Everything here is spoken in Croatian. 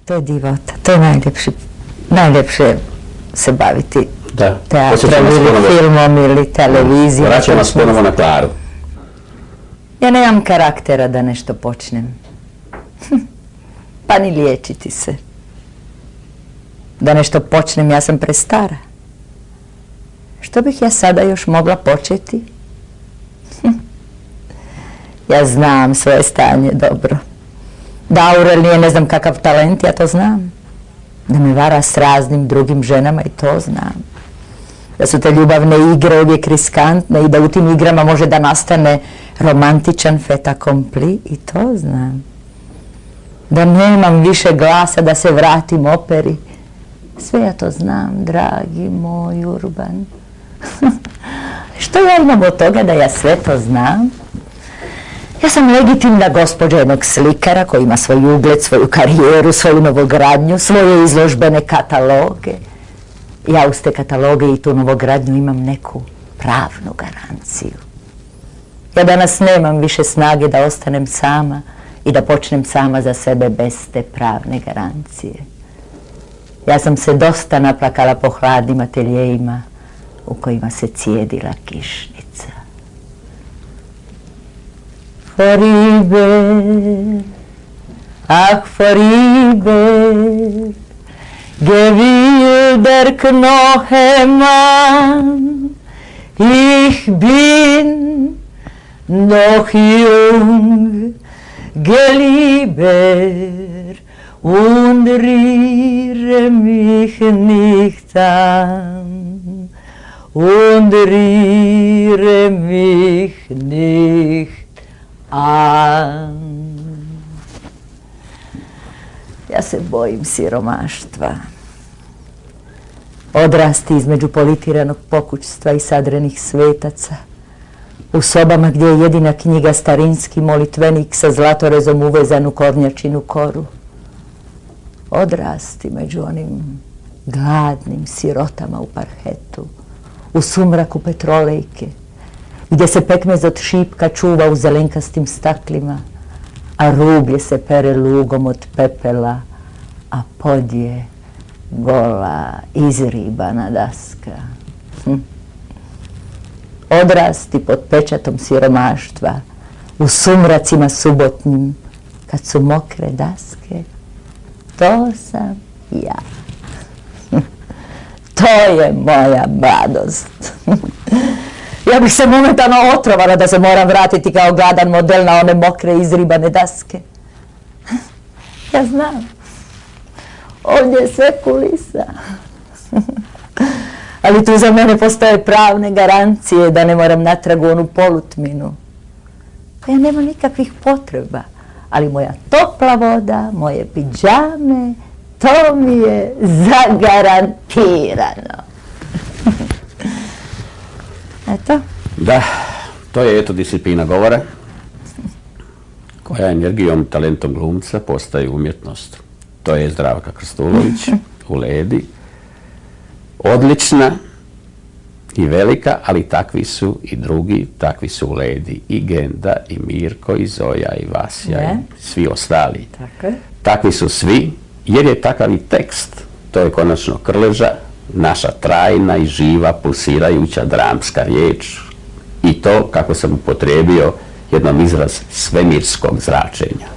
To je divota, to je najljepše se baviti teatrom ili filmom ili televizijom. Vraćam vas ponovo na Klaru. Ja nemam karaktera da nešto počnem. Pa ni liječiti se. Da nešto počnem, ja sam prestara. Što bih ja sada još mogla početi? Ja znam svoje stanje dobro. Da Aurel nije ne znam kakav talent, ja to znam. Da me vara s raznim drugim ženama i to znam. Da su te ljubavne igre uvijek riskantne i da u tim igrama može da nastane romantičan fait accompli i to znam. Da nemam više glasa da se vratim operi. Sve ja to znam, dragi moj Urban. Što ja imam od toga da ja sve to znam? Ja sam legitimna gospođa jednog slikara koji ima svoj ugled, svoju karijeru, svoju novogradnju, svoje izložbene kataloge. Ja uz te kataloge i tu novogradnju imam neku pravnu garanciju. Ja danas nemam više snage da ostanem sama i da počnem sama za sebe bez te pravne garancije. Ja sam se dosta naplakala po hladnim ateljejima u kojima se cijedila kišnica. Vorüber, ach vorüber, gewillt der Knochenmann, ich bin noch jung, gelieber, und rühre mich nicht an, und rühre mich nicht an. Ja se bojim siromaštva. Odrasti između politiranog pokućstva i sadrenih svetaca, u sobama gdje je jedina knjiga starinski molitvenik sa zlatorezom uvezan u kornjačinu koru. Odrasti među onim gladnim sirotama u parhetu, u sumraku petrolejke, gdje se pekmez od šipka čuva u zelenkastim staklima, a rublje se pere lugom od pepela, a pod je gola, izribana daska. Odrasti pod pečatom siromaštva, u sumracima subotnjim, kad su mokre daske, to sam ja. To je moja mladost. Ja bih se momentalno otrovala da se moram vratiti kao gladan model na one mokre izribane daske. Ja znam. Ovdje je sve kulisa. Ali tu za mene postoje pravne garancije da ne moram natrag u onu polutminu. Pa ja nemam nikakvih potreba. Ali moja topla voda, moje pidžame, to mi je zagarantirano. Eto. Da, to je eto disciplina govora, koja energijom, talentom glumca postaje umjetnost. To je Zdravka Krstulović u Ledi. Odlična i velika, ali takvi su i drugi, takvi su u Ledi. I Genda, i Mirko, i Zoja, i Vasja, i svi ostali. Takvi su svi, jer je takav i tekst. To je konačno Krleža, naša trajna i živa, pulsirajuća dramska riječ. I to, kako sam upotrijebio, jednom izraz svemirskog zračenja.